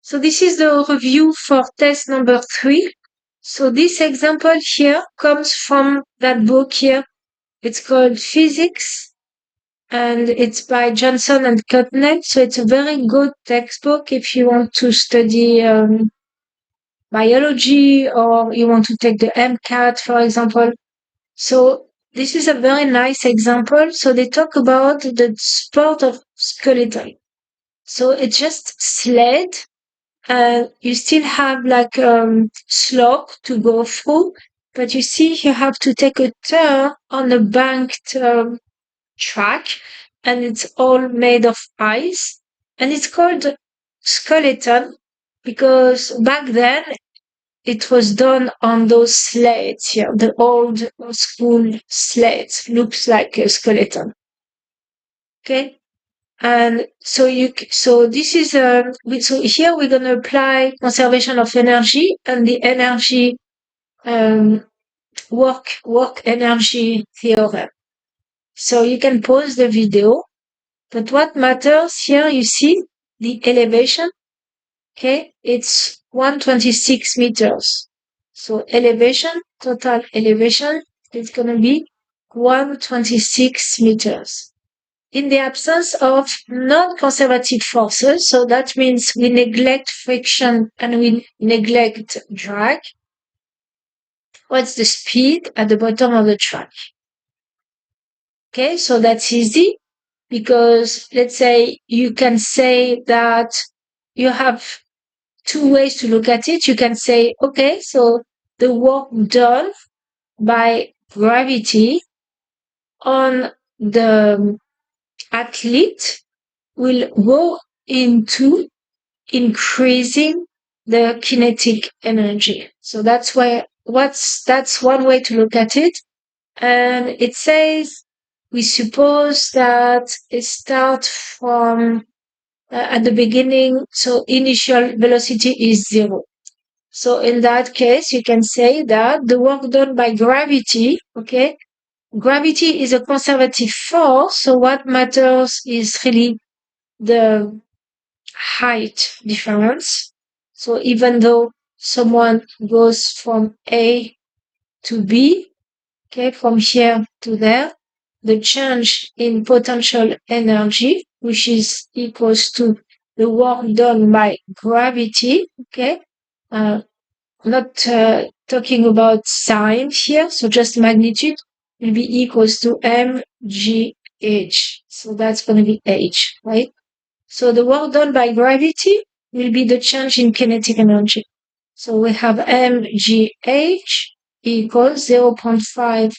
So this is the review for test number 3. So this example here comes from that book here. It's called Physics, and it's by Johnson and Cutnet. So it's a very good textbook if you want to study biology, or you want to take the MCAT, for example. So this is a very nice example. So they talk about the sport of skeleton. So it's just sled, and you still have like slope to go through, but you see you have to take a turn on a banked track, and it's all made of ice, and it's called skeleton because back then it was done on those sleds here, the old school sleds, looks like a skeleton. Okay. And so this is so here we're going to apply conservation of energy and the energy um, work energy theorem. So you can pause the video, but what matters here, you see the elevation. Okay, it's 126 meters. So elevation, total elevation, is going to be 126 meters. In the absence of non-conservative forces, so that means we neglect friction and we neglect drag, what's the speed at the bottom of the track? Okay, so that's easy because let's say you can say that you have two ways to look at it. You can say, okay, so the work done by gravity on the athlete will go into increasing the kinetic energy. So that's one way to look at it. And it says we suppose that it starts from at the beginning, so initial velocity is 0. So in that case, you can say that the work done by gravity, okay, gravity is a conservative force, so what matters is really the height difference. So even though someone goes from A to B, okay, from here to there, the change in potential energy, which is equals to the work done by gravity, okay, not talking about sign here, so just magnitude will be equals to mgh. So that's going to be h, right? So the work done by gravity will be the change in kinetic energy. So we have mgh equals 0.5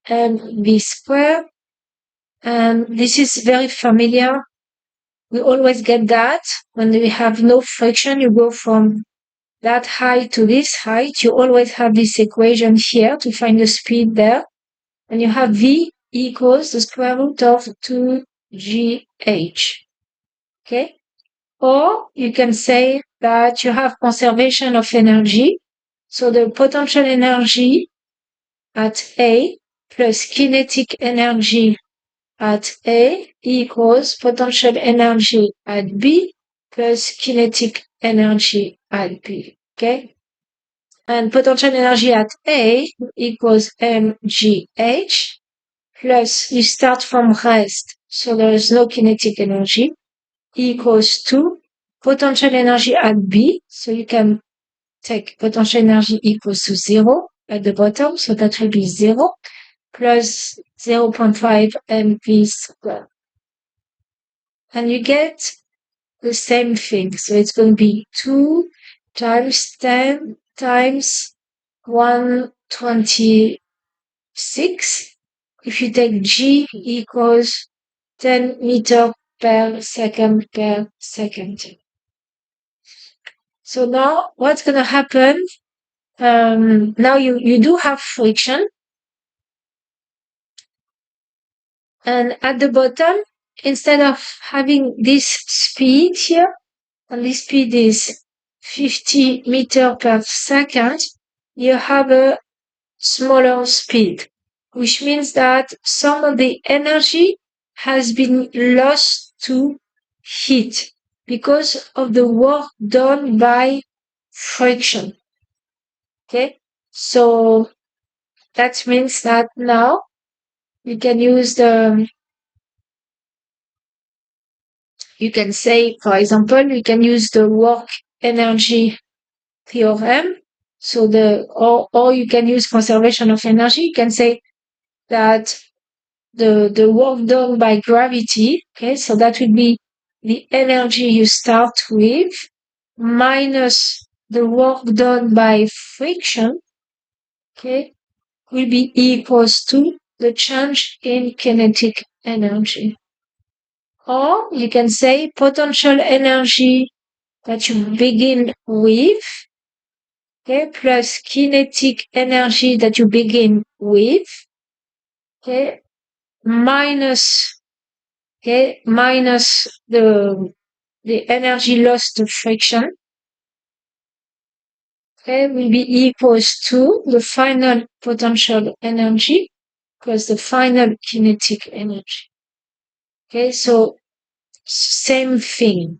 mv squared. And this is very familiar. We always get that when we have no friction, you go from that height to this height. You always have this equation here to find the speed there. And you have V equals the square root of 2gh. Okay? Or you can say that you have conservation of energy. So the potential energy at A plus kinetic energy at A equals potential energy at B plus kinetic energy at B. Okay? And potential energy at A equals mgh plus you start from rest, so there is no kinetic energy, equals to potential energy at B, so you can take potential energy equals to 0 at the bottom, so that will be 0 plus 0.5 mv squared. And you get the same thing, so it's going to be 2 times 10 times 126. If you take g equals 10 meter per second per second. So now what's going to happen? Now you do have friction. And at the bottom, instead of having this speed here, and this speed is 50 meter per second, you have a smaller speed, which means that some of the energy has been lost to heat, because of the work done by friction. Okay, so that means that now you can use you can say, for example, you can use the work energy theorem. So or you can use conservation of energy. You can say that the work done by gravity, okay, so that would be the energy you start with minus the work done by friction, okay, will be equals to the change in kinetic energy. Or you can say potential energy that you begin with, okay, plus kinetic energy that you begin with, okay, minus, okay, minus the energy lost to friction, okay, will be equals to the final potential energy plus the final kinetic energy. Okay, so same thing.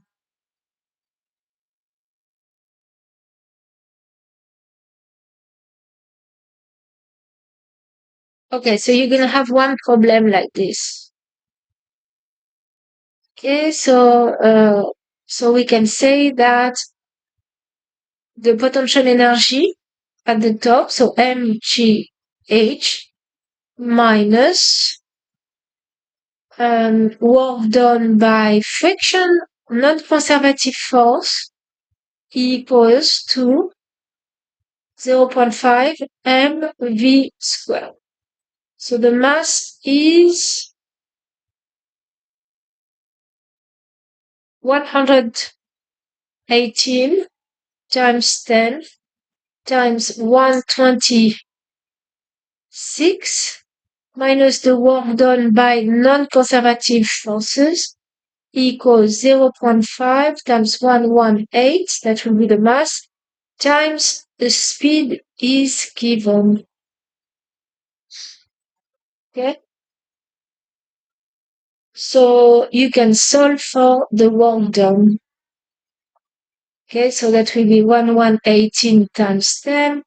Okay, so you're gonna have one problem like this. Okay, so we can say that the potential energy at the top, so mgh minus work done by friction, non-conservative force equals to 0.5 mv squared. So the mass is 118 times 10 times 126 minus the work done by non-conservative forces equals 0.5 times 118, that will be the mass, times the speed is given. Okay? So you can solve for the work done. Okay, so that will be 1118 times 10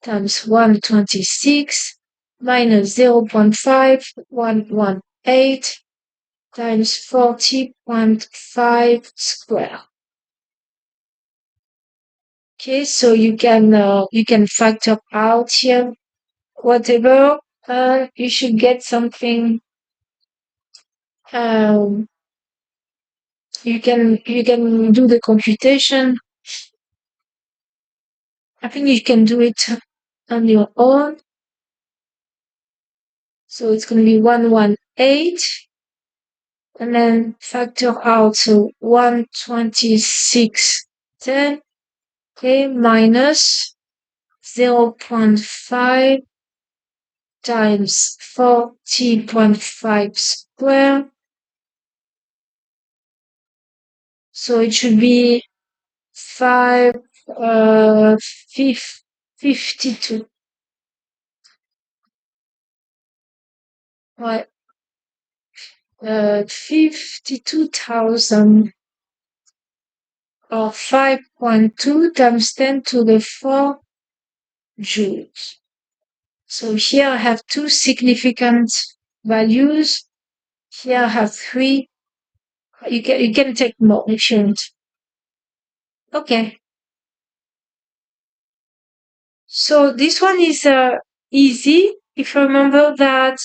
times 126 minus 0.5, 118 times 40.5 square. Okay, so you can factor out here whatever, you should get something. Um, you can do the computation. I think you can do it on your own. So it's going to be 118 and then factor out, so 126.10, okay, minus 0.5 times 40.5 square. So it should be 52. Right. 52,000 or 5.2 times 10 to the 4 joules. So here I have two significant values. Here I have three. You can take more if you want. Okay. So this one is easy if you remember that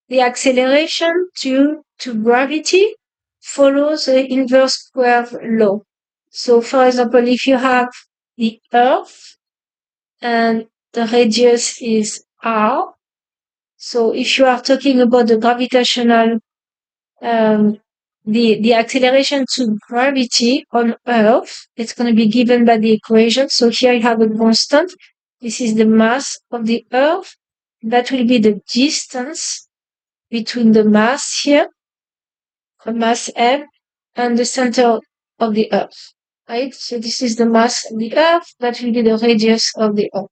the acceleration due to gravity follows the inverse curve law. So for example, if you have the Earth and the radius is r, so if you are talking about the gravitational, um, the acceleration to gravity on Earth, it's going to be given by the equation. So here you have a constant. This is the mass of the Earth. That will be the distance between the mass here, the mass m, and the center of the Earth. Right? So this is the mass of the Earth. That will be the radius of the Earth.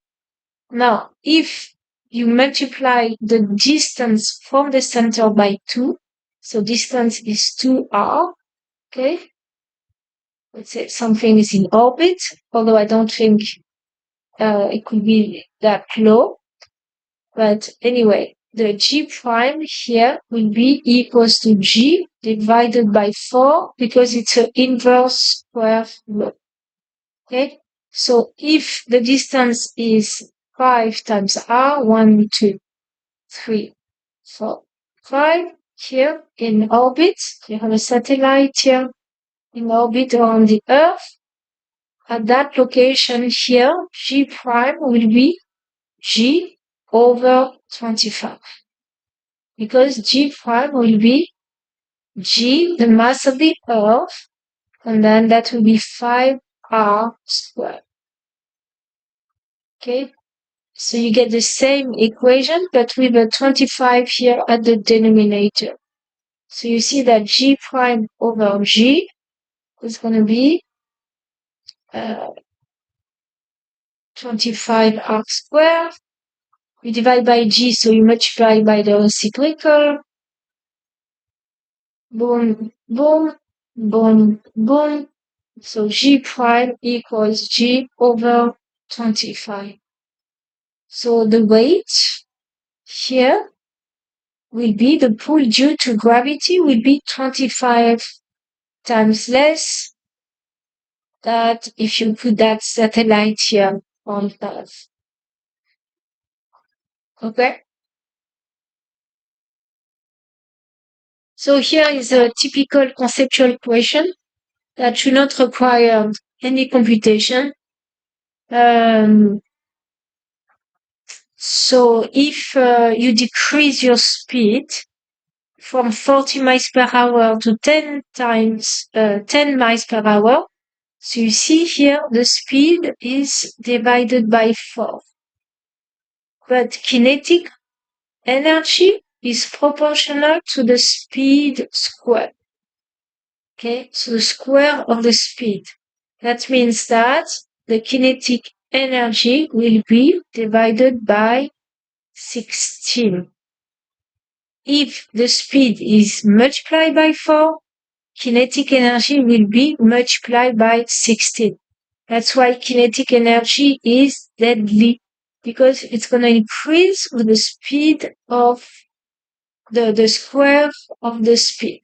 Now, if you multiply the distance from the center by 2, so distance is 2r, okay? let's say something is in orbit, although I don't think it could be that low. But anyway, the G prime here will be equals to G divided by 4 because it's an inverse square law. Okay? So if the distance is 5 times r, 1, 2, 3, 4, 5, here in orbit, you have a satellite here in orbit around the Earth. At that location here, G prime will be G over 25. Because G prime will be G, the mass of the Earth, and then that will be 5r squared. Okay? So you get the same equation, but with a 25 here at the denominator. So you see that G prime over G is going to be 25r squared. You divide by G, so you multiply by the reciprocal. Boom, boom, boom, boom. So G prime equals G over 25. So the weight here will be the pull due to gravity will be 25 times less that if you put that satellite here on Earth. Okay? So here is a typical conceptual question that should not require any computation. So if you decrease your speed from 40 miles per hour to 10 miles per hour, so you see here the speed is divided by 4. But kinetic energy is proportional to the speed squared. Okay, so the square of the speed. That means that the kinetic energy will be divided by 16. If the speed is multiplied by 4, kinetic energy will be multiplied by 16. That's why kinetic energy is deadly, because it's going to increase with the speed of the square of the speed.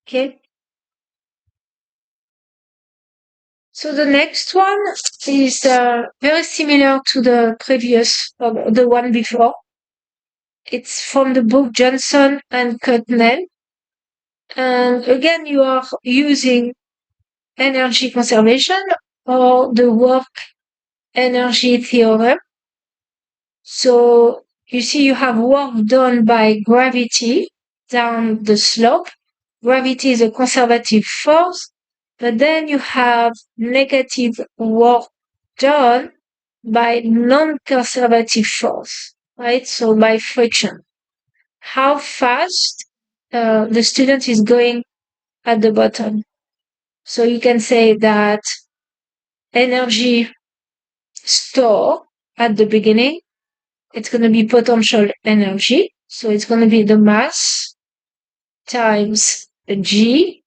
Okay? So the next one is very similar to the previous, the one before. It's from the book Johnson and Cutnell. And again, you are using energy conservation or the work energy theorem. So you see you have work done by gravity down the slope. Gravity is a conservative force, but then you have negative work done by non-conservative force, right? So by friction. How fast the student is going at the bottom. So you can say that energy stored at the beginning, it's going to be potential energy. So it's going to be the mass times G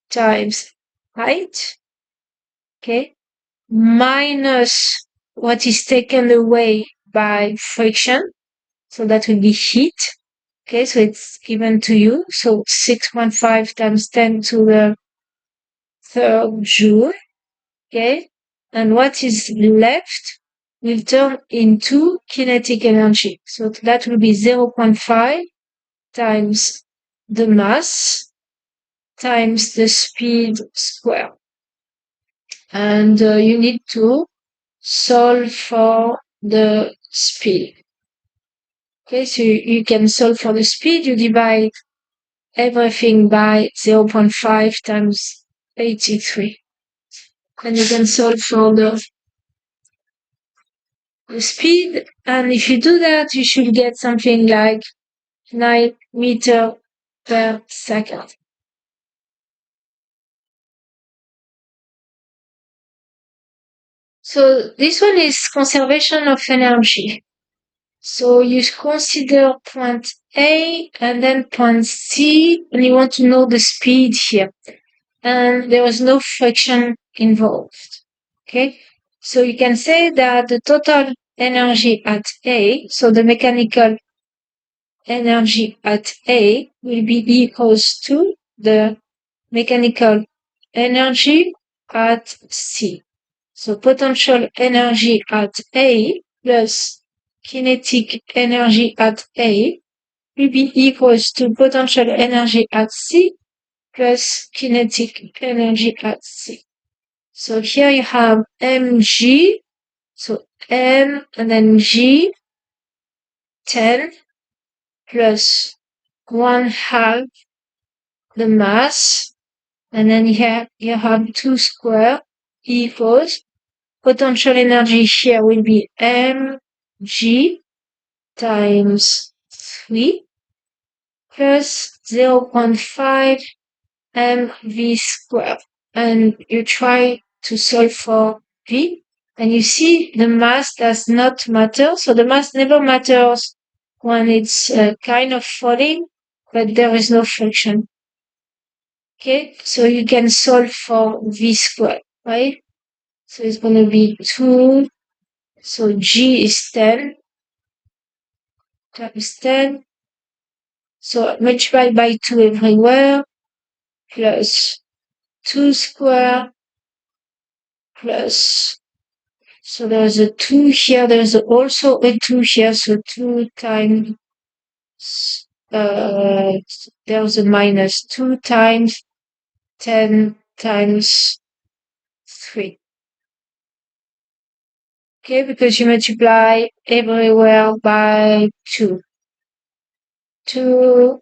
times height, okay, minus what is taken away by friction. So that will be heat. Okay, so it's given to you. So 6.5 times 10 to the third joule. Okay, and what is left will turn into kinetic energy. So that will be 0.5 times the mass times the speed square. And you need to solve for the speed. Okay, so you can solve for the speed. You divide everything by 0.5 times 83. And you can solve for the speed. And if you do that, you should get something like 9 meters per second. So this one is conservation of energy. So you consider point A and then point C, and you want to know the speed here. and there was no friction involved. Okay, so you can say that the total energy at A, so the mechanical energy at A will be equals to the mechanical energy at C. So potential energy at A plus kinetic energy at A will be equals to potential energy at C plus kinetic energy at C. So here you have mg, so m and then g, 10 plus 1/2 the mass, and then here you have 2 square equals potential energy here will be mg times 3 plus 0.5 mv squared. And you try to solve for v, and you see the mass does not matter. So the mass never matters when it's kind of falling, but there is no friction. Okay, so you can solve for v squared, right? So it's going to be 2, so g is 10 times 10. So multiply by 2 everywhere, plus 2 square, plus, so there's a 2 here, there's also a 2 here, so 2 times, there's a minus 2 times 10 times 3. Okay, because you multiply everywhere by 2. 2,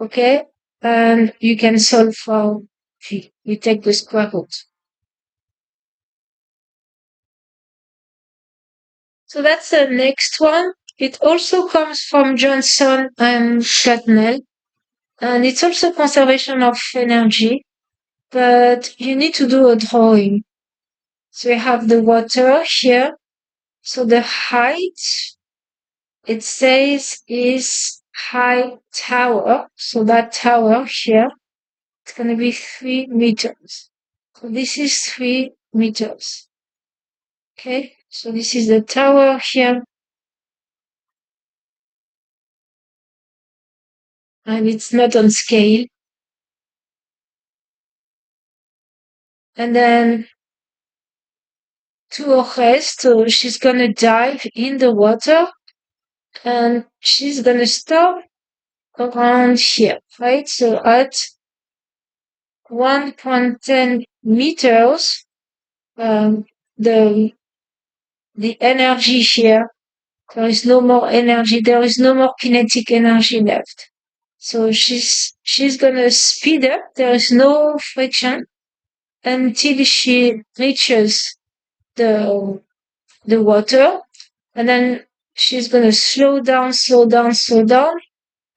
okay, and you can solve for v. You take the square root. So that's the next one. It also comes from Johnson and Chatnell, and it's also conservation of energy, but you need to do a drawing. So we have the water here. So the height, it says, is high tower. So that tower here, it's going to be 3 meters. So this is 3 meters. Okay, so this is the tower here. And it's not on scale. And then to rest, so she's gonna dive in the water and she's gonna stop around here, right? So at 1.10 meters, um, the energy here, there is no more energy, there is no more kinetic energy left. So she's gonna speed up, there is no friction until she reaches the water, and then she's gonna slow down, slow down, slow down,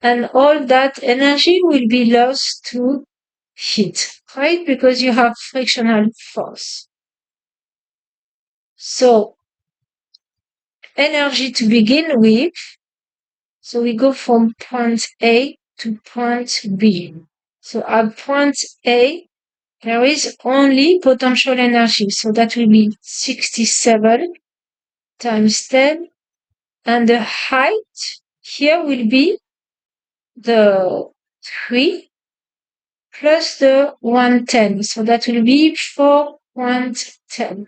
and all that energy will be lost to heat, right? Because you have frictional force. So energy to begin with, so we go from point A to point B. So at point A, there is only potential energy, so that will be 67 times 10, and the height here will be the 3 plus the 110, so that will be 410.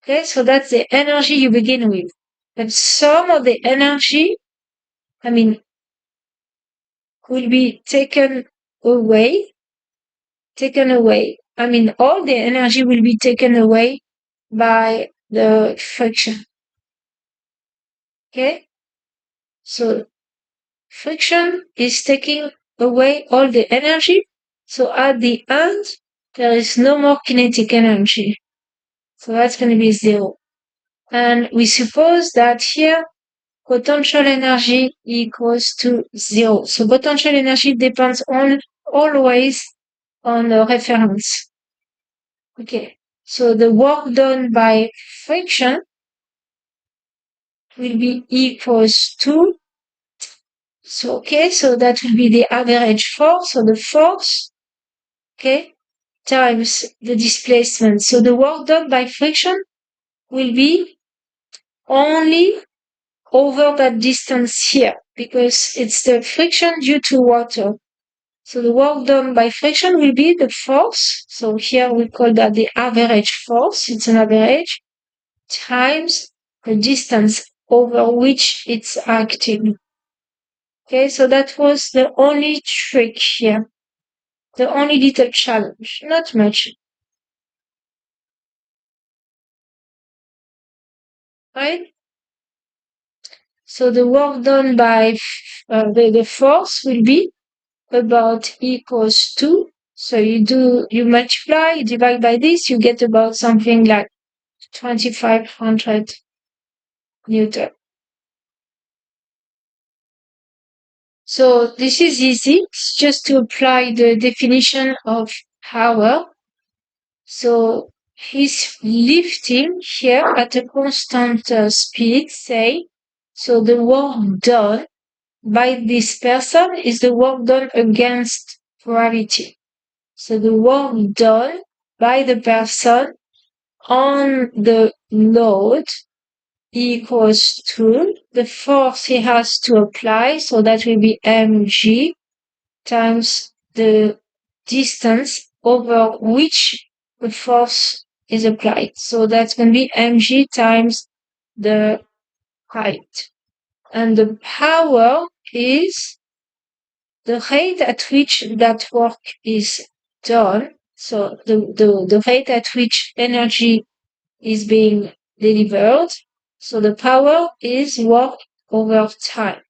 Okay, so that's the energy you begin with. But some of the energy, will be taken away. All the energy will be taken away by the friction. Okay, so friction is taking away all the energy. So at the end, there is no more kinetic energy. So that's going to be 0. And we suppose that here, potential energy equals to 0. So potential energy depends always on the reference. Okay. So the work done by friction will be equals to So, okay, so that will be the average force, so the force, okay, times the displacement. So the work done by friction will be only over that distance here, because it's the friction due to water. So the work done by friction will be the force. So here we call that the average force. It's an average times the distance over which it's acting. Okay, so that was the only trick here. The only little challenge. Not much. Right? So the work done by the force will be about equals to. So you multiply, you divide by this, you get about something like 2500 Newton. So this is easy. It's just to apply the definition of power. So he's lifting here at a constant speed, say. So the work done by this person is the work done against gravity. So the work done by the person on the load equals to the force he has to apply. So that will be mg times the distance over which the force is applied. So that's going to be mg times the height. And the power is the rate at which that work is done. So the rate at which energy is being delivered. So the power is work over time.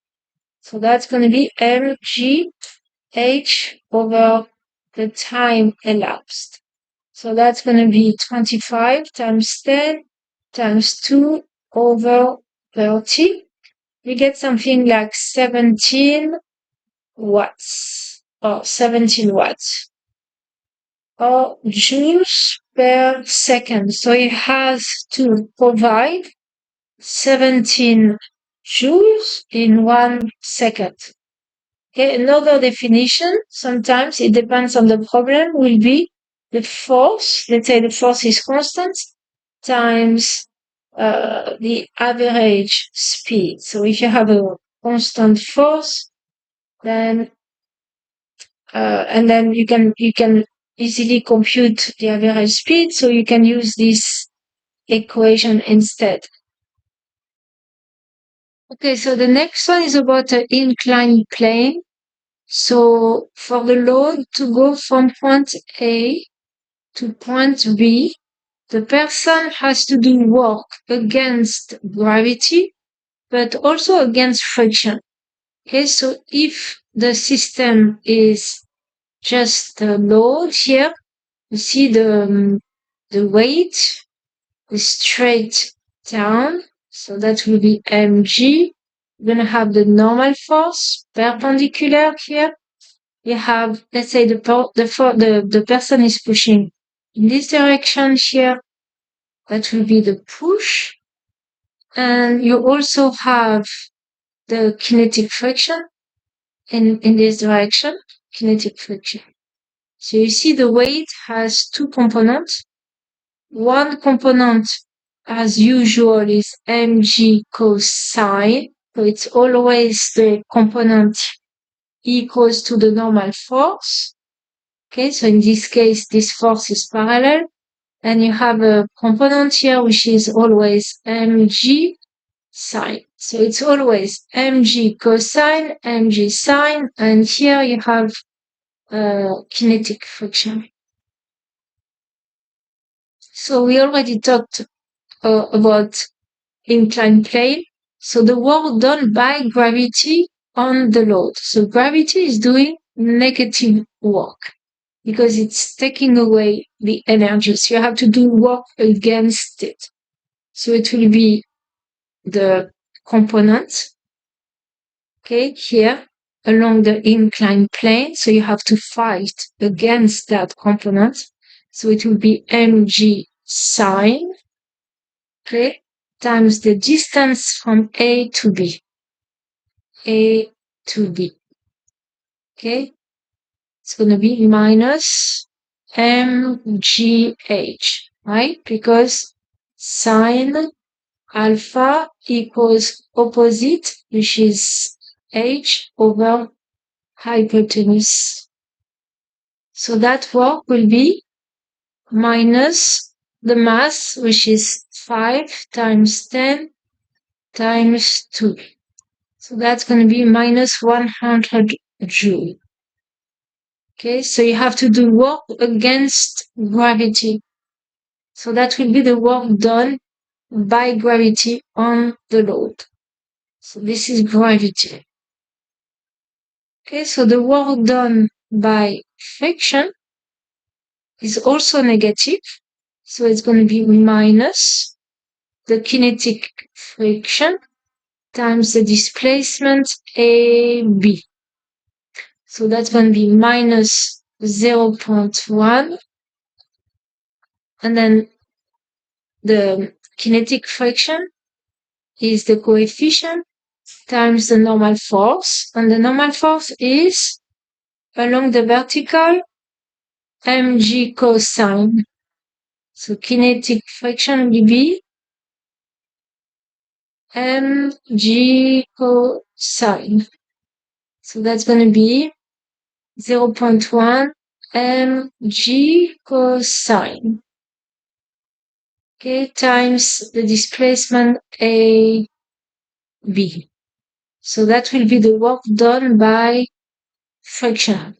So that's going to be mg h over the time elapsed. So that's going to be 25 times 10 times 2 over 30. We get something like 17 watts or 17 watts or joules per second. So it has to provide 17 joules in 1 second. Okay, another definition, sometimes it depends on the problem, will be the force. Let's say the force is constant times the average speed. So if you have a constant force, then and then you can easily compute the average speed. So you can use this equation instead. Okay, so the next one is about an inclined plane. So for the load to go from point A to point B, the person has to do work against gravity, but also against friction. Okay, so if the system is just a load here, you see the weight is straight down, so that will be mg. You're gonna have the normal force perpendicular here. You have, let's say the person is pushing in this direction here. That will be the push. And you also have the kinetic friction in this direction, kinetic friction. So you see the weight has two components. One component, as usual, is mg cosine. So it's always the component equals to the normal force. Okay, so in this case, this force is parallel. And you have a component here which is always mg sine. So it's always mg cosine, mg sine, and here you have kinetic friction. So we already talked about inclined plane. So the work done by gravity on the load. So gravity is doing negative work because it's taking away the energy. So you have to do work against it. So it will be the component, okay, here along the inclined plane. So you have to fight against that component. So it will be mg sine, okay, times the distance from A to B. A 2b. Okay, it's going to be minus mgh, right? Because sine alpha equals opposite, which is h over hypotenuse. So that work will be minus the mass, which is 5 times 10 times 2. So that's going to be minus 100 joule. Okay, so you have to do work against gravity. So that will be the work done by gravity on the load. So this is gravity. Okay, so the work done by friction is also negative. So it's going to be minus the kinetic friction times the displacement AB. So that's going to be minus 0.1. And then the kinetic friction is the coefficient times the normal force. And the normal force is along the vertical mg cosine. So kinetic friction will be mg cosine. So that's going to be 0.1 mg cosine. Okay, times the displacement AB. So that will be the work done by friction.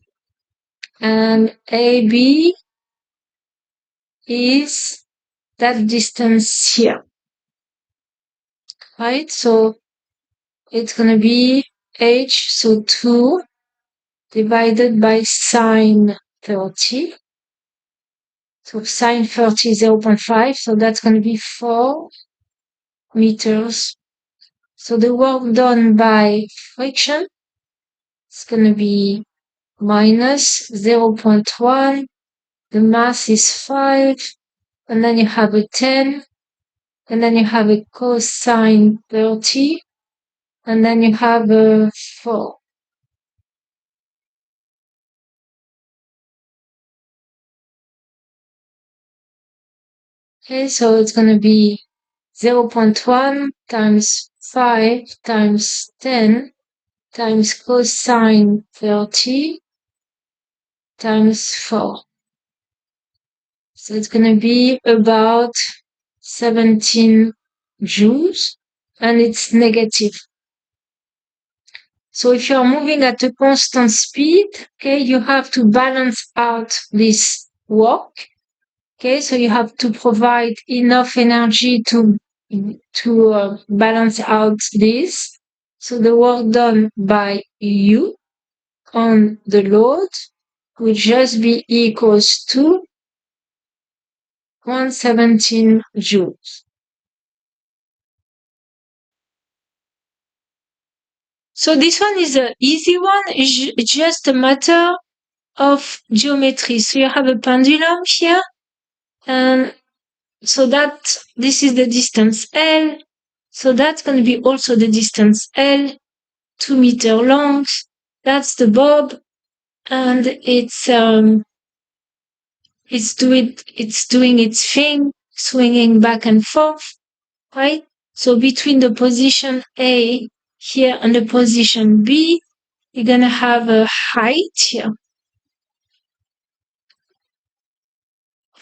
And AB is that distance here. Right? So it's going to be h, so 2 divided by sine 30. So sine 30 is 0.5, so that's going to be 4 meters. So the work done by friction is going to be minus 0.1. The mass is 5, and then you have a 10, and then you have a cosine 30, and then you have a 4. Okay, so it's going to be 0.1 times 5 times 10 times cosine 30 times 4. So it's going to be about 17 joules, and it's negative. So if you're moving at a constant speed, okay, you have to balance out this work. Okay, so you have to provide enough energy to balance out this. So the work done by you on the load would just be equals to 117 joules. So this one is an easy one. It's just a matter of geometry. So you have a pendulum here, and so that this is the distance L. So that's going to be also the distance L, 2 meter long. That's the bob, and it's doing its thing, swinging back and forth, right? So between the position A here and the position B, you're gonna have a height here,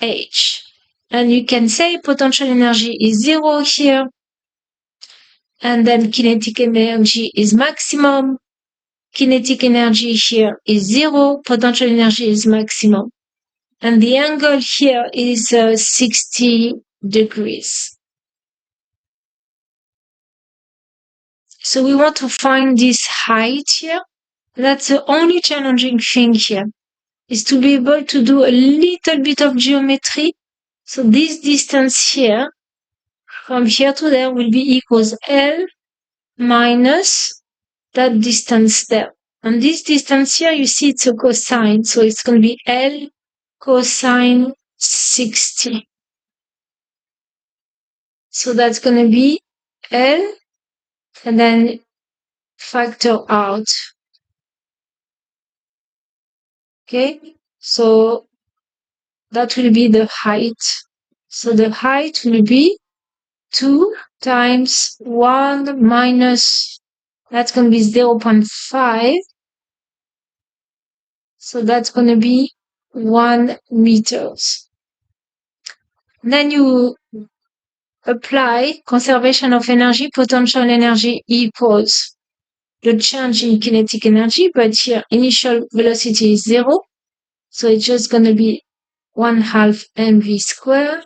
H. And you can say potential energy is 0 here, and then kinetic energy is maximum. Kinetic energy here is 0, potential energy is maximum. And the angle here is 60 degrees. So we want to find this height here. That's the only challenging thing here, is to be able to do a little bit of geometry. So this distance here, from here to there, will be equals L minus that distance there. And this distance here, you see it's a cosine. So it's going to be L cosine 60. So that's going to be L, and then factor out Okay, so that will be the height. So the height will be 2 times 1 minus, that's going to be 0.5. So that's going to be 1 meters. Then you apply conservation of energy, potential energy equals the change in kinetic energy, but here initial velocity is 0. So it's just going to be 1/2 mv squared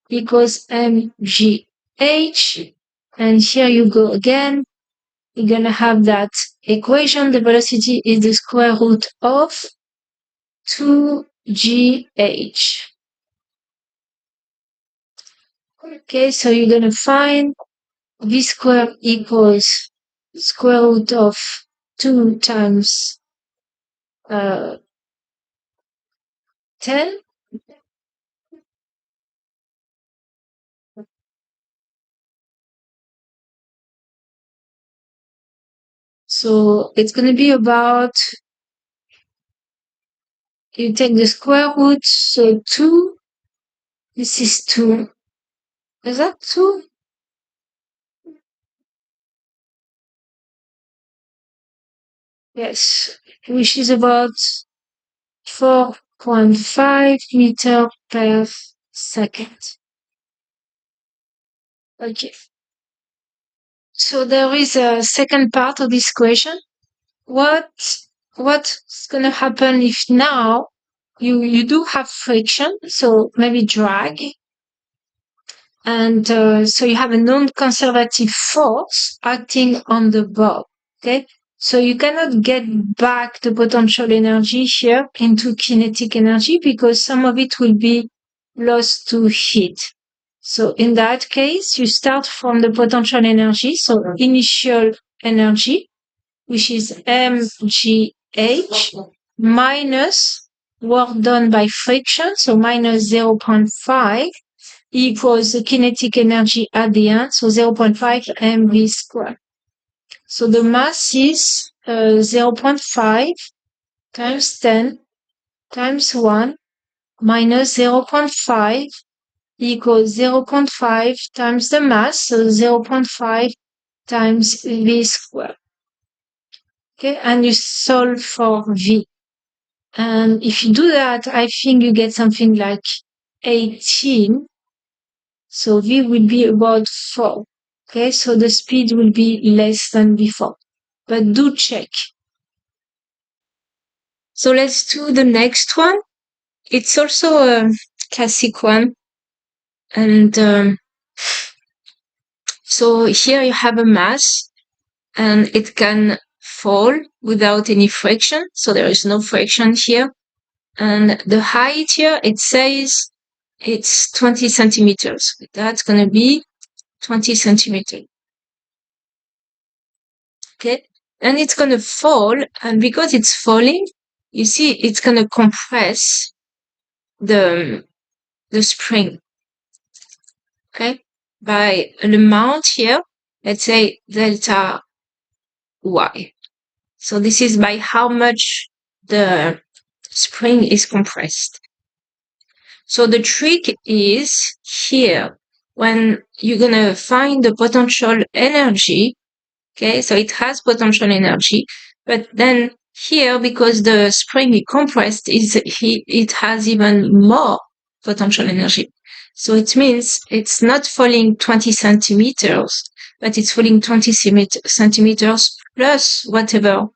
equals mgh. And here you go again. You're going to have that equation. The velocity is the square root of 2gh. Okay, so you're going to find v squared equals square root of 2 times 10. So it's going to be about, you take the square root, so 2, this is 2. Is that 2? Yes, which is about 4.5 meter per second. Okay. So there is a second part of this question. What's going to happen if now you do have friction, so maybe drag, and so you have a non-conservative force acting on the bob, okay? So you cannot get back the potential energy here into kinetic energy because some of it will be lost to heat. So in that case, you start from the potential energy, so initial energy, which is mgh minus work done by friction, so minus 0.5 equals the kinetic energy at the end, so 0.5 mv squared. So the mass is 0.5 times 10 times 1 minus 0.5 equals 0.5 times the mass, so 0.5 times v squared. Okay, and you solve for v. And if you do that, I think you get something like 18. So v will be about 4. Okay, so the speed will be less than before. But do check. So let's do the next one. It's also a classic one. And so here you have a mass and it can fall without any friction. So there is no friction here. And the height here, it says it's 20 centimeters. That's going to be 20 centimeters. Okay. And it's going to fall. And because it's falling, you see, it's going to compress the spring. Okay. By an amount here, let's say delta y. So this is by how much the spring is compressed. So the trick is here, when you're going to find the potential energy, okay, so it has potential energy, but then here, because the spring is compressed, it has even more potential energy. So it means it's not falling 20 centimeters, but it's falling 20 centimeters plus whatever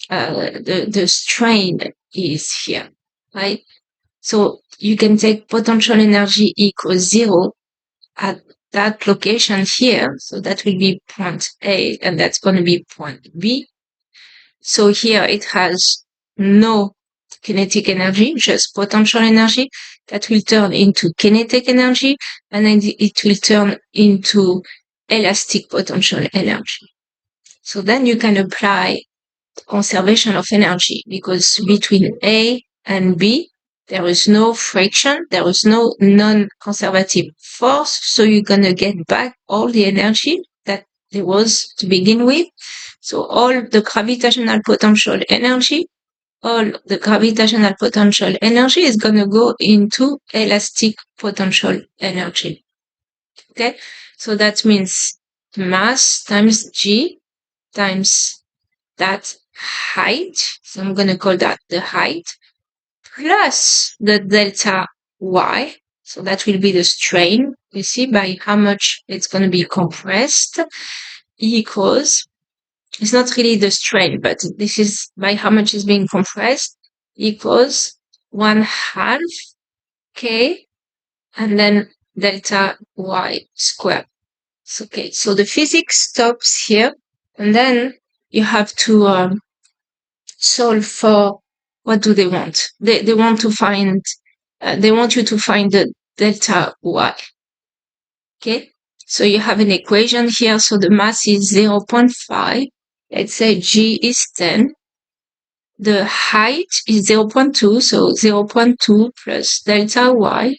the strain is here, right? So you can take potential energy equals 0 at that location here. So that will be point A, and that's going to be point B. So here it has no kinetic energy, just potential energy that will turn into kinetic energy, and then it will turn into elastic potential energy. So then you can apply conservation of energy, because between A and B, there is no friction, there is no non-conservative force, so you're going to get back all the energy that there was to begin with. So all the gravitational potential energy all the gravitational potential energy is going to go into elastic potential energy. Okay, so that means mass times G times that height, so I'm going to call that the height, plus the delta Y, so that will be the strain, you see, by how much it's going to be compressed, equals, it's not really the strain, but this is by how much is being compressed, equals 1/2 K and then delta Y squared. Okay, so the physics stops here, and then you have to solve for what do they want? They want to find, they want you to find the delta Y. Okay, so you have an equation here. So the mass is 0.5. Let's say G is 10. The height is 0.2, so 0.2 plus delta Y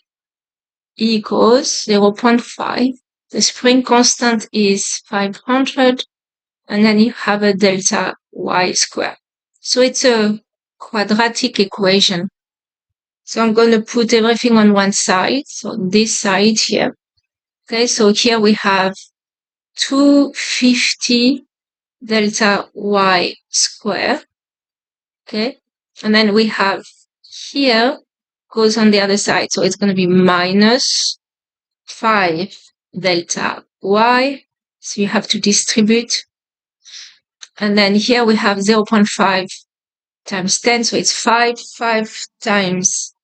equals 0.5. The spring constant is 500, and then you have a delta Y squared. So it's a quadratic equation. So I'm going to put everything on one side, so this side here. Okay, so here we have 250 delta Y squared. Okay, and then we have here goes on the other side, so it's going to be minus 5 delta Y. So you have to distribute. And then here we have 0.5 times 10, so it's 5. 5 times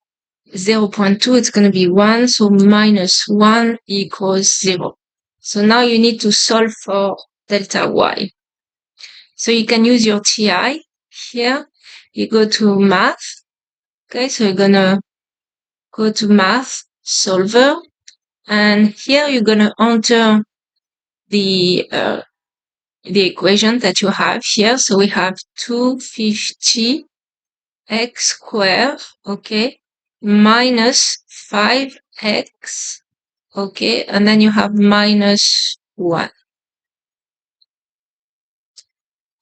0.2, it's going to be 1, so minus 1 equals 0. So now you need to solve for delta Y. So you can use your TI here. You go to math. Okay, so you're going to go to math solver. And here you're going to enter the equation that you have here. So we have 250 x squared, okay, minus 5x, okay, and then you have minus 1.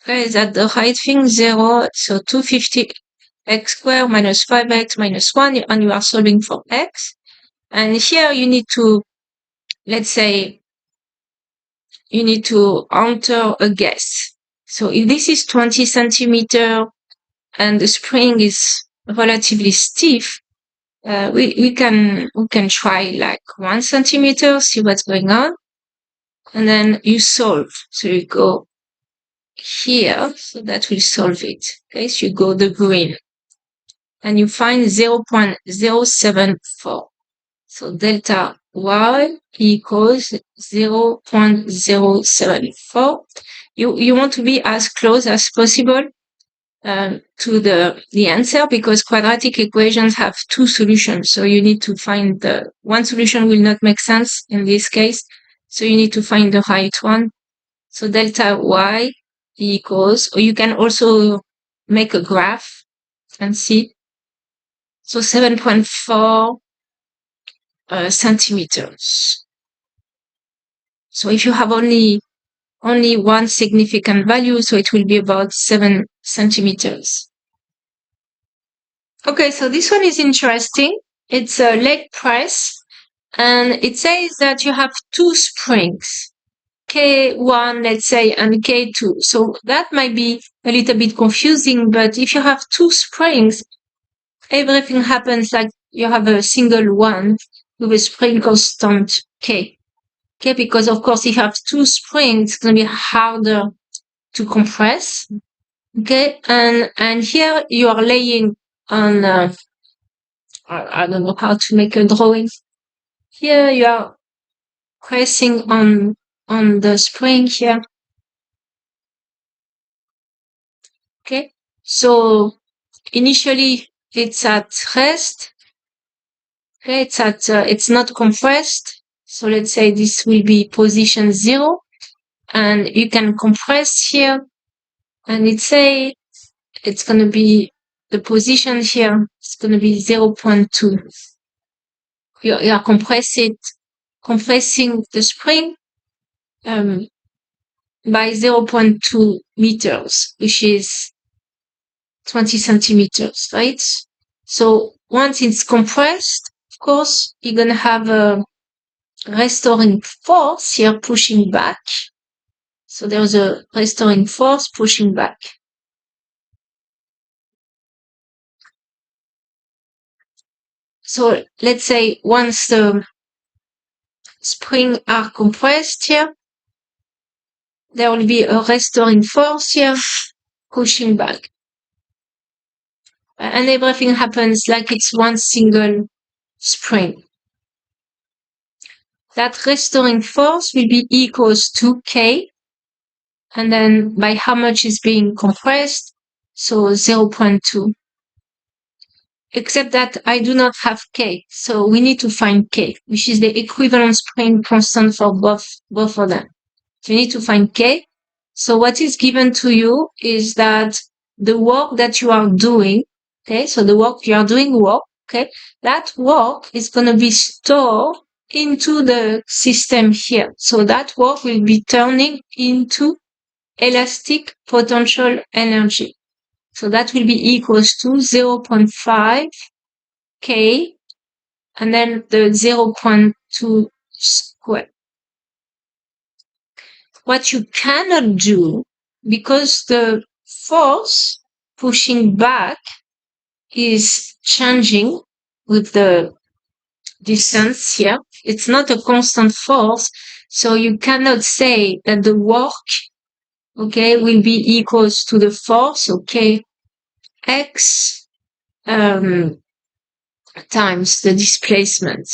Okay, is that the right thing? 0, so 250 x squared minus 5x minus 1, and you are solving for x. And here you need to, let's say, you need to enter a guess. So if this is 20 centimeter and the spring is relatively stiff, we can try like 1 centimeter, see what's going on, and then you solve. So you go here, so that will solve it. Okay, so you go the green, and you find 0.074. So delta Y equals 0.074. You want to be as close as possible to the answer, because quadratic equations have two solutions. So you need to find the one solution will not make sense in this case. So you need to find the right one. So delta Y equals, or you can also make a graph and see. So 7.4 centimeters. So if you have only one significant value, so it will be about 7 centimeters. Okay, so this one is interesting. It's a leg press, and it says that you have two springs, K1, let's say, and K2. So that might be a little bit confusing, but if you have two springs, everything happens like you have a single one with a spring constant K. Okay, because of course, if you have two springs, it's going to be harder to compress. Okay, and here you are laying on, I don't know how to make a drawing. Here you are pressing on the spring here. Okay, so initially it's at rest. Okay, it's not compressed. So let's say this will be position 0, and you can compress here, and it's going to be the position here. It's going to be 0.2. You are compressing the spring by 0.2 meters, which is 20 centimeters, right? So once it's compressed, of course, you're going to have a restoring force here pushing back. So there's a restoring force pushing back. So let's say once the springs are compressed here, there will be a restoring force here pushing back. And everything happens like it's one single spring. That restoring force will be equals to K, and then by how much is being compressed, so 0.2. Except that I do not have K, so we need to find K, which is the equivalent spring constant for both of them. You need to find K. So what is given to you is that the work that you are doing, okay, so the work you are doing okay, that work is going to be stored into the system here. So that work will be turning into elastic potential energy. So that will be equals to 0.5 K and then the 0.2 square. What you cannot do, because the force pushing back is changing with the distance here, it's not a constant force, so you cannot say that the work, okay, will be equals to the force, okay, x times the displacement.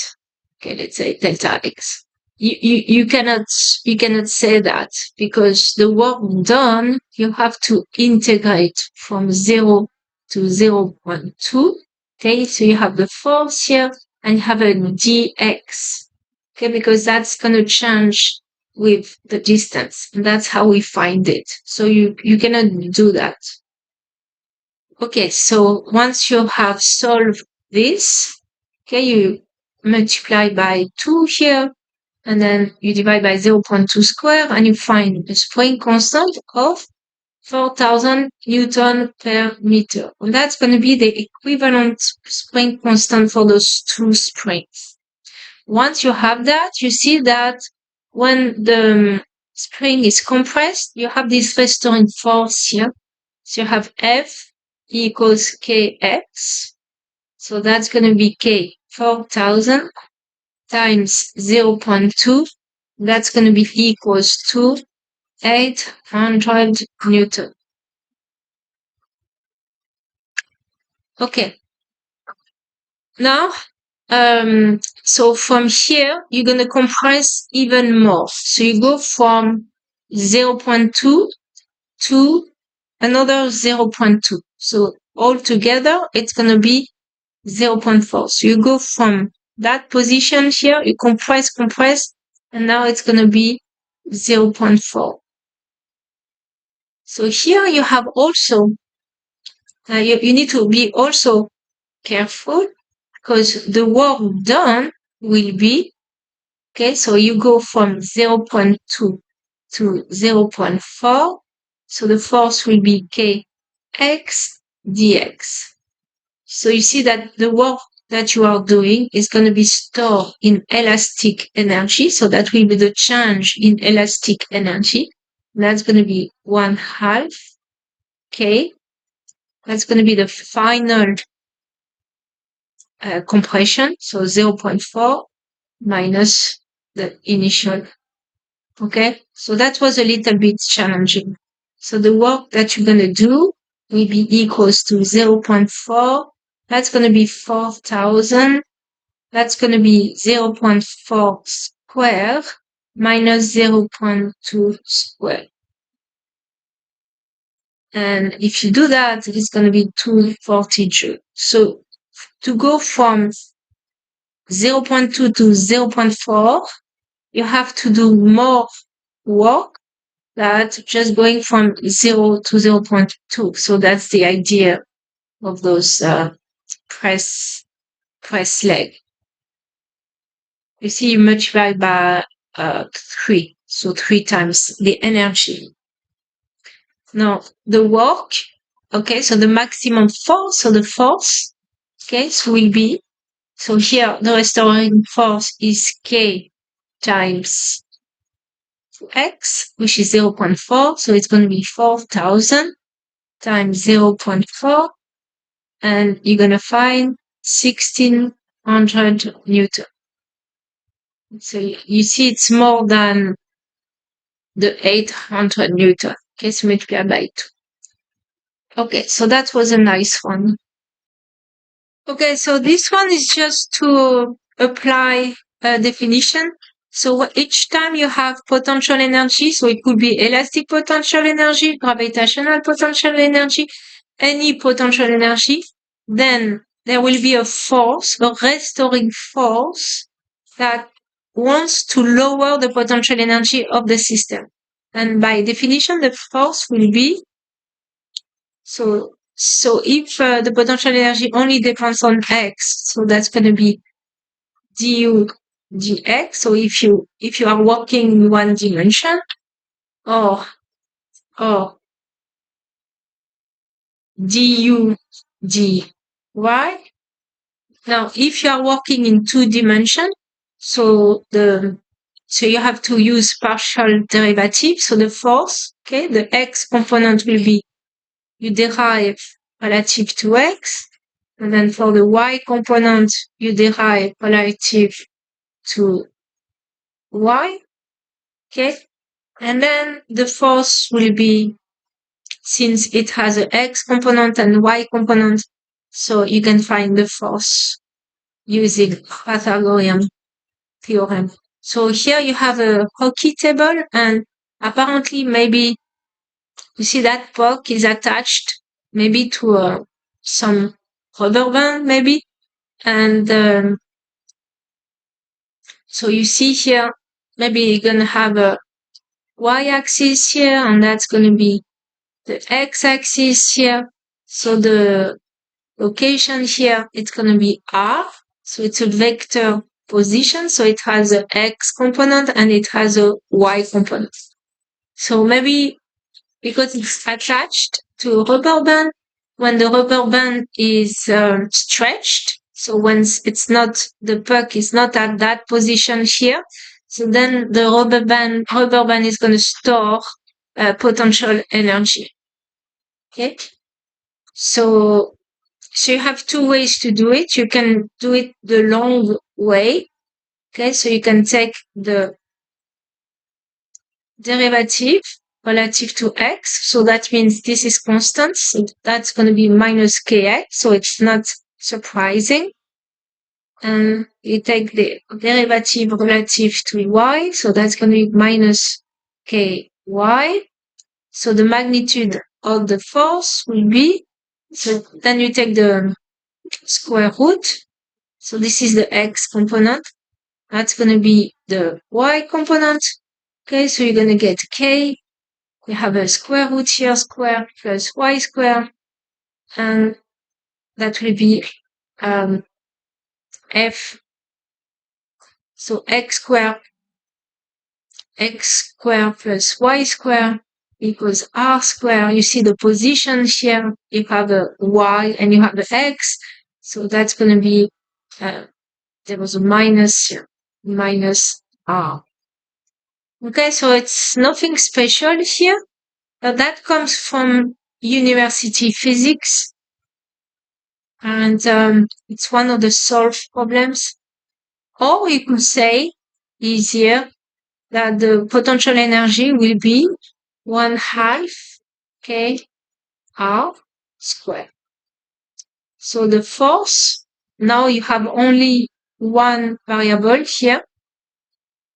Okay, let's say delta x. You cannot say that, because the work done, you have to integrate from 0 to 0.2. Okay, so you have the force here and you have a dx. Okay, because that's going to change with the distance, and that's how we find it. So you cannot do that. Okay, so once you have solved this, okay, you multiply by 2 here, and then you divide by 0.2 square, and you find a spring constant of 4,000 Newton per meter. And that's going to be the equivalent spring constant for those two springs. Once you have that, you see that when the spring is compressed, you have this restoring force here. So you have F equals Kx. So that's going to be K 4,000 times 0.2. That's going to be equals to 800 Newton. Okay. Now, so from here, you're going to compress even more. So you go from 0.2 to another 0.2. So altogether, it's going to be 0.4. So you go from that position here, you compress, and now it's going to be 0.4. So here you have also, you need to be also careful, because the work done will be, okay, so you go from 0.2 to 0.4. So the force will be Kx dx. So you see that the work that you are doing is going to be stored in elastic energy. So that will be the change in elastic energy. That's going to be 1/2 K. That's going to be the final compression. So 0.4 minus the initial. Okay. So that was a little bit challenging. So the work that you're going to do will be equals to 0.4. That's going to be 4,000. That's going to be 0.4 square minus 0.2 square. And if you do that, it's going to be 240 joules. So to go from 0.2 to 0.4, you have to do more work than just going from 0 to 0.2. So that's the idea of those press leg. You see, you multiply by 3, so 3 times the energy. Now, the work Okay, so the maximum force, so the force, okay, so will be, so here the restoring force is K times X, which is 0.4, so it's going to be 4,000 times 0.4, and you're going to find 1,600 Newton. So you see it's more than the 800 Newton. Okay, so multiplied by 2. Okay, so that was a nice one. Okay, so this one is just to apply a definition. So each time you have potential energy, so it could be elastic potential energy, gravitational potential energy, any potential energy, then there will be a force, a restoring force that wants to lower the potential energy of the system. And by definition, the force will be, so if the potential energy only depends on x, so that's going to be du dx. So if you are working in one dimension, or du dy. Now, if you are working in 2 dimensions, so you have to use partial derivative. So the force, okay, the x component will be, you derive relative to x, and then for the y component, you derive relative to y, okay? And then the force will be, since it has an x component and y component, so you can find the force using Pythagorean theorem. So here you have a hockey table, and apparently maybe you see that puck is attached maybe to some rubber band maybe. And so you see here, maybe you're going to have a y-axis here, and that's going to be the x-axis here. So the location here, it's going to be R. So it's a vector position. So it has a x component and it has a y component. So maybe because it's attached to a rubber band, when the rubber band is stretched, so when it's not, the puck is not at that position here, so then the rubber band is going to store potential energy. Okay, so you have 2 ways to do it. You can do it the long way. Okay, so you can take the derivative relative to x. So that means this is constant. So that's going to be minus kx. So it's not surprising. And you take the derivative relative to y. So that's going to be minus ky. So the magnitude of the force will be, so then you take the square root. So this is the x component. That's going to be the y component. Okay, so you're going to get k. We have a square root here, square plus y square, and that will be f. So x square plus y square equals r square. You see the position here. You have a y and you have the x. So that's going to be, there was a minus here, minus r. Okay, so it's nothing special here. That comes from university physics. And it's one of the solved problems. Or you could say easier that the potential energy will be 1/2 k r squared. So the force, now you have only one variable here.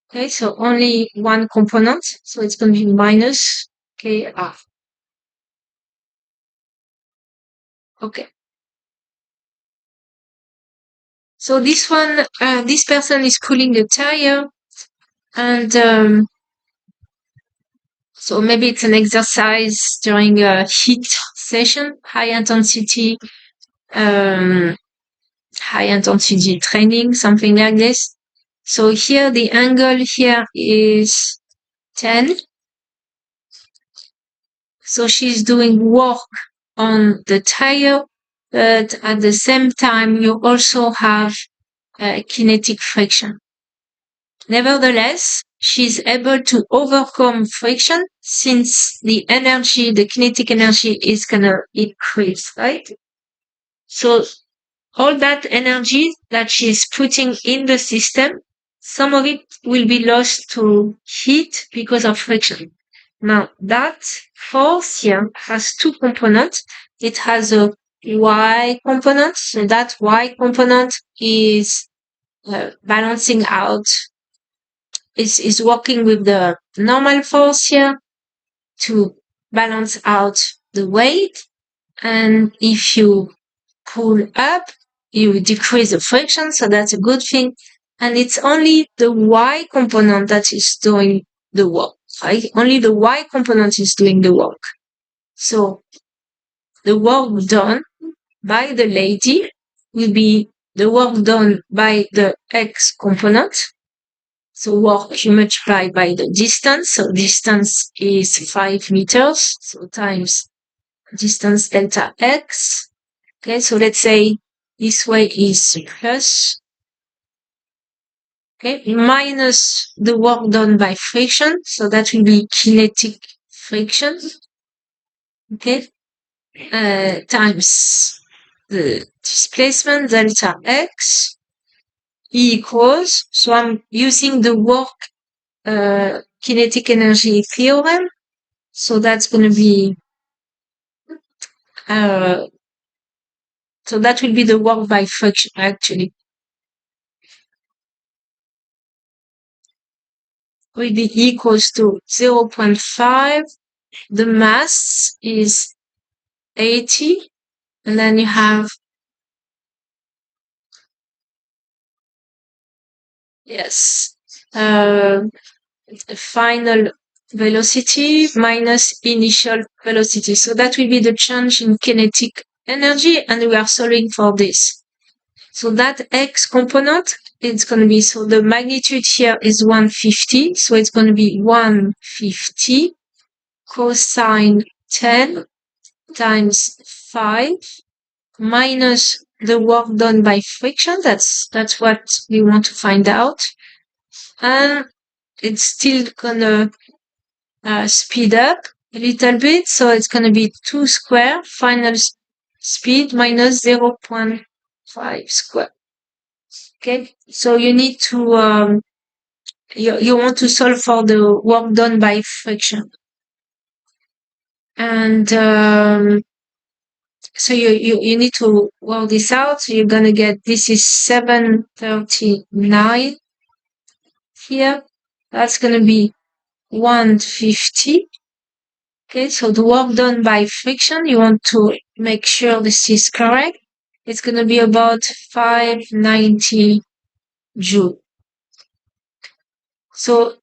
Okay, so only one component. So it's going to be minus kr. Okay. So this one, this person is pulling the tire, and so maybe it's an exercise during a heat session, high intensity training, something like this. So here the angle here is 10. So she's doing work on the tire, but at the same time, you also have kinetic friction. Nevertheless, she's able to overcome friction since the kinetic energy is gonna increase, right? So all that energy that she's putting in the system, some of it will be lost to heat because of friction. Now, that force here has two components. It has a Y component. So that Y component is balancing out, is working with the normal force here to balance out the weight. And if you pull up, you decrease the friction, so that's a good thing. And it's only the Y component that is doing the work, right? Only the Y component is doing the work. So the work done by the lady will be the work done by the X component. So work you multiply by the distance. So distance is 5 meters. So times distance delta X. Okay, so let's say this way is plus, okay, minus the work done by friction. So that will be kinetic friction. Okay, times the displacement delta X equals, so I'm using the work kinetic energy theorem. So that's going to be, so that will be the work by friction actually. Will be equals to 0.5. The mass is 80. And then you have, yes, final velocity minus initial velocity. So that will be the change in kinetic energy, and we are solving for this. So that X component, it's going to be, so the magnitude here is 150. So it's going to be 150 cosine 10 times 5 minus the work done by friction. That's what we want to find out. And it's still gonna speed up a little bit. So it's gonna be 2 square final speed minus 0.5 square. Okay, so you need to, you want to solve for the work done by friction. And so you need to work this out. So you're gonna get, this is 739 here. That's gonna be 150. Okay, so the work done by friction, you want to make sure this is correct. It's gonna be about 590 joule. So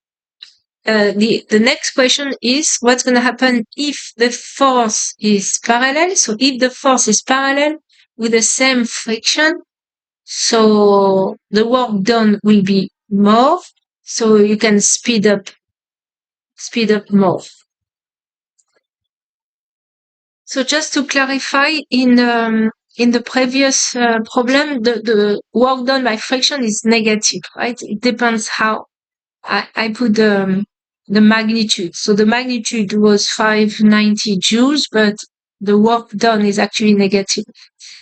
the next question is, what's going to happen if the force is parallel? So if the force is parallel with the same friction, so the work done will be more, so you can speed up more. So just to clarify, in the previous problem, the work done by friction is negative, right? It depends how I put the magnitude. So the magnitude was 590 joules, but the work done is actually negative.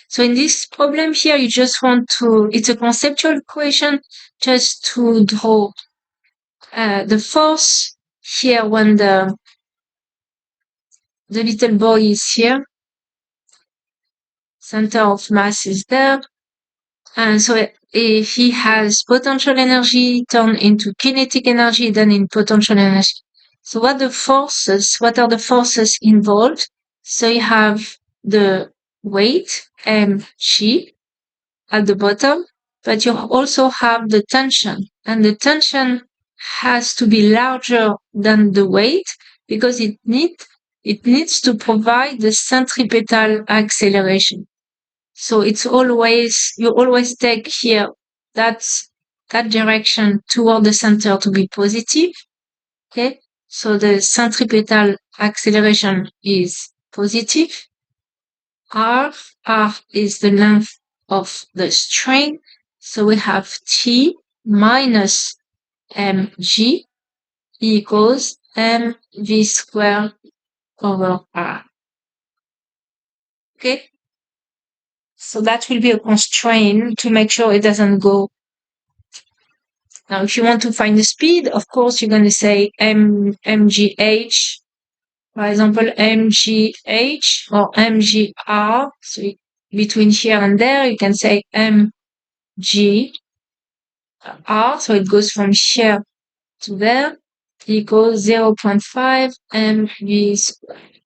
So in this problem here, you just want to, it's a conceptual equation, just to draw the force here when the little boy is here. Center of mass is there. And so if he has potential energy turned into kinetic energy, then in potential energy. So what are the forces involved? So you have the weight, mg, at the bottom, but you also have the tension. And the tension has to be larger than the weight because it needs to provide the centripetal acceleration. So it's always, you always take here that direction toward the center to be positive. Okay. So the centripetal acceleration is positive. R. R is the length of the string. So we have T minus mg equals mv squared over R. Okay? So that will be a constraint to make sure it doesn't go. Now, if you want to find the speed, of course, you're going to say mgh, for example, mgh or mgr. So between here and there, you can say mgr. So it goes from here to there equals 0.5 mv squared.